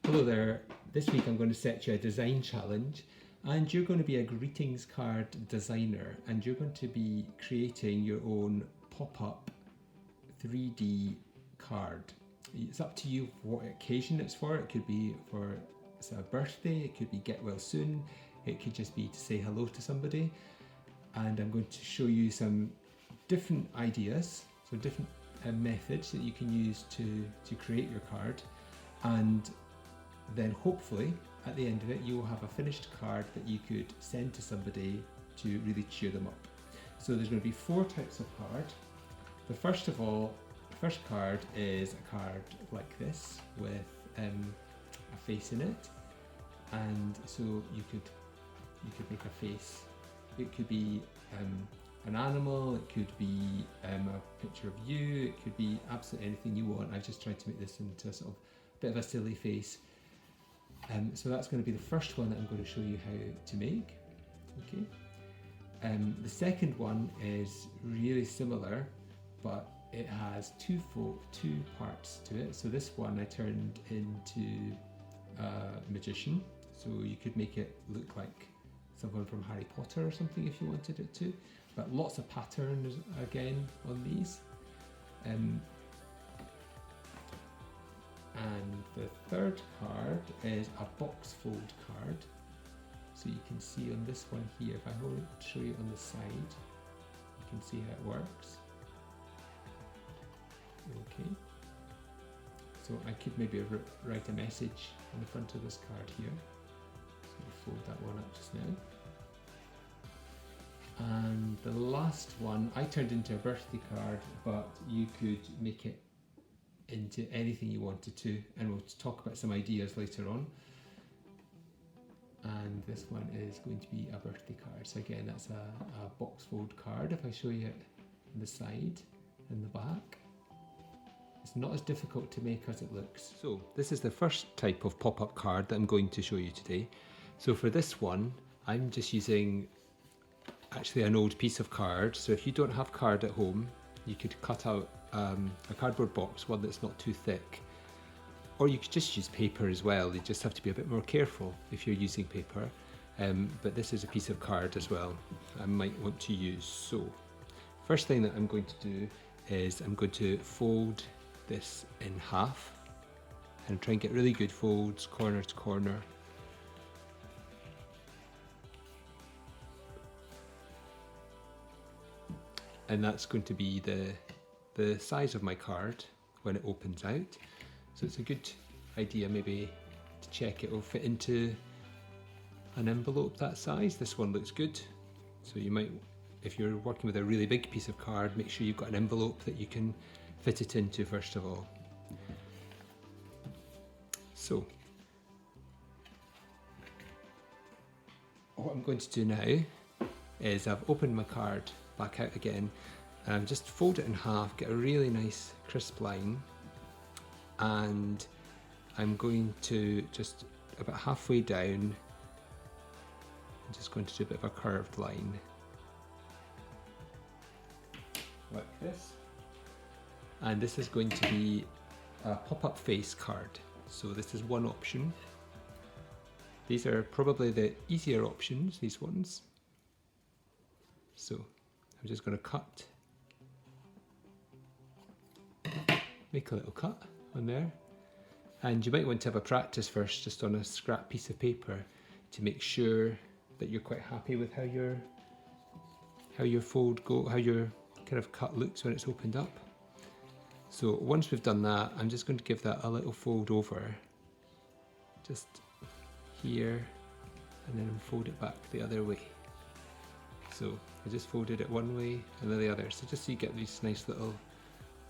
Hello there. This week I'm going to set you a design challenge, and you're going to be a greetings card designer, and you're going to be creating your own pop-up 3D card. It's up to you what occasion it's for. It could be for a birthday, it could be get well soon, it could just be to say hello to somebody. And I'm going to show you some different ideas, so different methods that you can use to create your card, and then hopefully at the end of it you will have a finished card that you could send to somebody to really cheer them up. So there's going to be 4 types of card. The first card is a card like this with a face in it, and so you could make a face. It could be an animal, it could be a picture of you, it could be absolutely anything you want. I've just tried to make this into a sort of bit of a silly face. So that's going to be the first one that I'm going to show you how to make. Okay. The second one is really similar, but it has two parts to it. So this one I turned into a magician, so you could make it look like someone from Harry Potter or something if you wanted it to, but lots of patterns again on these. And the third card is a box fold card. So you can see on this one here, if I show you on the side, you can see how it works. Okay. So I could maybe write a message on the front of this card here. So we'll fold that one up just now. And the last one I turned into a birthday card, but you could make it into anything you wanted to, and we'll talk about some ideas later on. And this one is going to be a birthday card. So again, that's a box fold card. If I show you it on the side and the back, it's not as difficult to make as it looks. So this is the first type of pop-up card that I'm going to show you today. So for this one, I'm just using actually an old piece of card. So if you don't have card at home, you could cut out a cardboard box, one that's not too thick, or you could just use paper as well. You just have to be a bit more careful if you're using paper, but this is a piece of card as well I might want to use. So first thing that I'm going to do is I'm going to fold this in half and try and get really good folds corner to corner. And that's going to be the size of my card when it opens out. So it's a good idea maybe to check it will fit into an envelope that size. This one looks good. So you might, if you're working with a really big piece of card, make sure you've got an envelope that you can fit it into first of all. So what I'm going to do now is I've opened my card back out again, and just fold it in half, get a really nice crisp line, and I'm going to just about halfway down, I'm just going to do a bit of a curved line like this, and this is going to be a pop-up face card. So this is one option. These are probably the easier options, these ones. So I'm just going to make a little cut on there, and you might want to have a practice first just on a scrap piece of paper to make sure that you're quite happy with how your kind of cut looks when it's opened up. So once we've done that, I'm just going to give that a little fold over just here, and then fold it back the other way. So I just folded it one way and then the other, so just so you get these nice little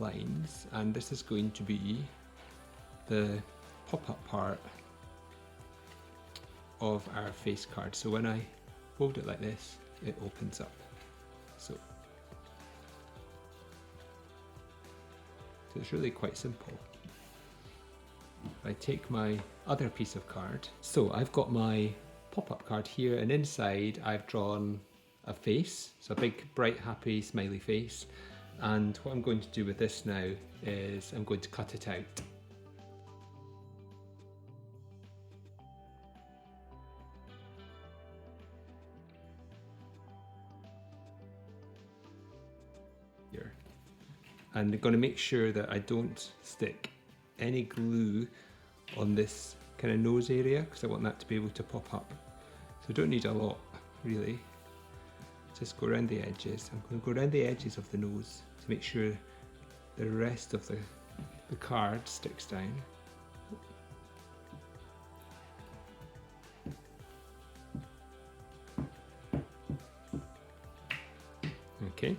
lines. And this is going to be the pop-up part of our face card. So when I fold it like this, it opens up. So it's really quite simple. I take my other piece of card. So I've got my pop-up card here, and inside I've drawn a face, so a big, bright, happy, smiley face. And what I'm going to do with this now is I'm going to cut it out. And I'm going to make sure that I don't stick any glue on this kind of nose area, because I want that to be able to pop up. So I don't need a lot, really. Just go around the edges. I'm going to go around the edges of the nose to make sure the rest of the card sticks down. Okay,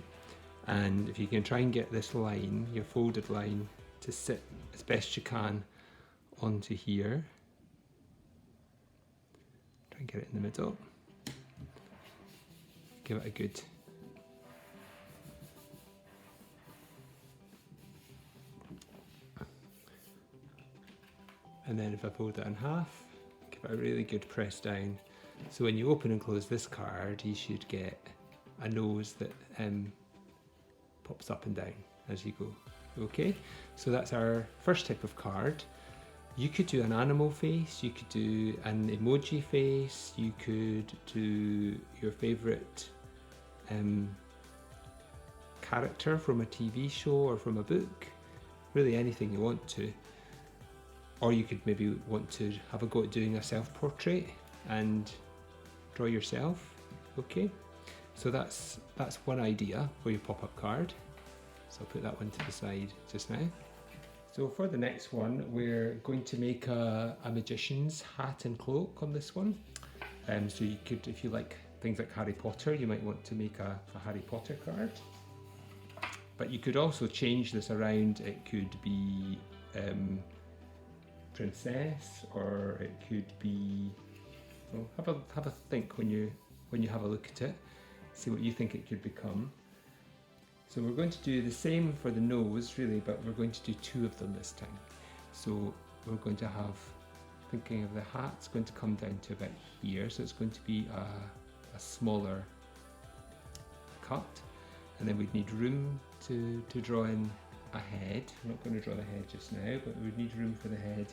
and if you can try and get this line, your folded line, to sit as best you can onto here. Try and get it in the middle. Give it a good and then if I fold it in half, give it a really good press down. So when you open and close this card, you should get a nose that pops up and down as you go. Okay, so that's our first type of card. You could do an animal face, you could do an emoji face, you could do your favourite character from a TV show or from a book, really anything you want to. Or you could maybe want to have a go at doing a self-portrait and draw yourself. Okay, so that's one idea for your pop-up card. So I'll put that one to the side just now. So for the next one, we're going to make a magician's hat and cloak on this one. So you could, if you like things like Harry Potter, you might want to make a Harry Potter card. But you could also change this around. It could be princess, or it could be, well, have a think when you have a look at it, see what you think it could become. So we're going to do the same for the nose really, but we're going to do two of them this time. So we're going to have, thinking of the hat, it's going to come down to about here, so it's going to be a smaller cut, and then we'd need room to draw in a head. I'm not going to draw the head just now, but we'd need room for the head,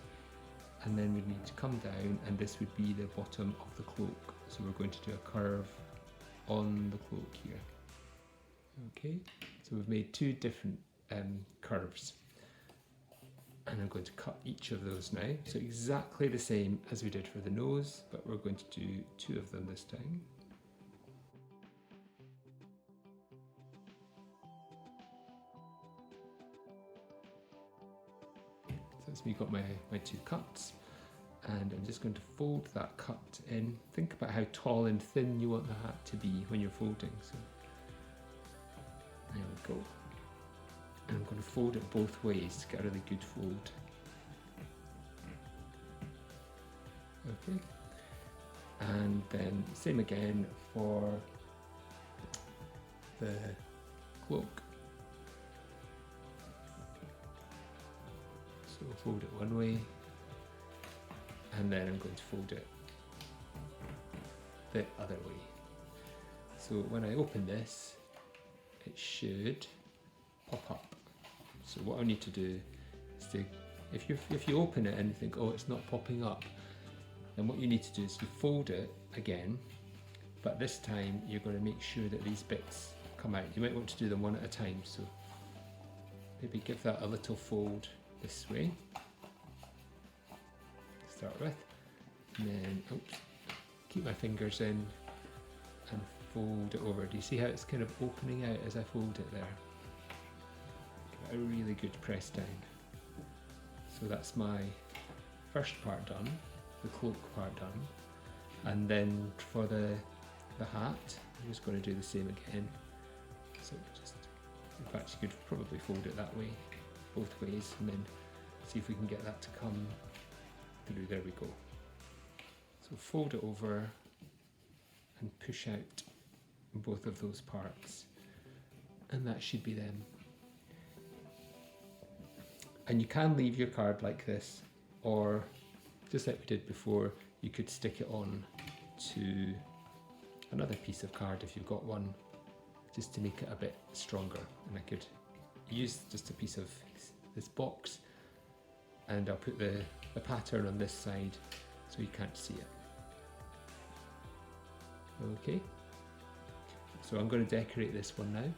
and then we'd need to come down, and this would be the bottom of the cloak. So we're going to do a curve on the cloak here. Okay, so we've made two different curves, and I'm going to cut each of those now. So exactly the same as we did for the nose, but we're going to do two of them this time. So that's me got my two cuts, and I'm just going to fold that cut in. Think about how tall and thin you want the hat to be when you're folding. So there we go. And I'm going to fold it both ways to get a really good fold. Okay. And then same again for the cloak. So we'll fold it one way, and then I'm going to fold it the other way. So when I open this, it should pop up. So what I need to do is to, if you open it and you think, oh, it's not popping up, then what you need to do is you fold it again, but this time you're going to make sure that these bits come out. You might want to do them one at a time, so maybe give that a little fold this way to start with, and then oops, keep my fingers in and fold it over. Do you see how it's kind of opening out as I fold it there? Give it a really good press down. So that's my first part done, the cloak part done. And then for the hat, I'm just going to do the same again. So just, in fact, you could probably fold it that way, both ways, and then see if we can get that to come through. There we go. So fold it over and push out both of those parts, and that should be them. And you can leave your card like this, or just like we did before, you could stick it on to another piece of card if you've got one, just to make it a bit stronger. And I could use just a piece of this box, and I'll put the pattern on this side so you can't see it. Okay, so I'm going to decorate this one now.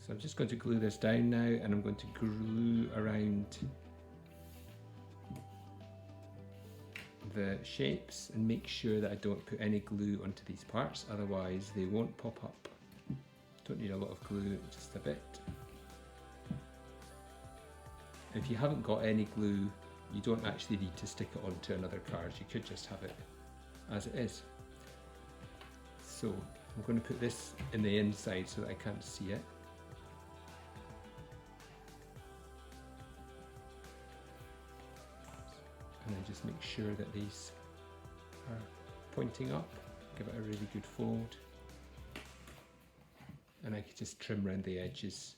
So I'm just going to glue this down now, and I'm going to glue around the shapes and make sure that I don't put any glue onto these parts, otherwise they won't pop up. Don't need a lot of glue, just a bit. If you haven't got any glue, you don't actually need to stick it onto another card. You could just have it as it is. So I'm going to put this in the inside so that I can't see it. And then just make sure that these are pointing up. Give it a really good fold. And I could just trim around the edges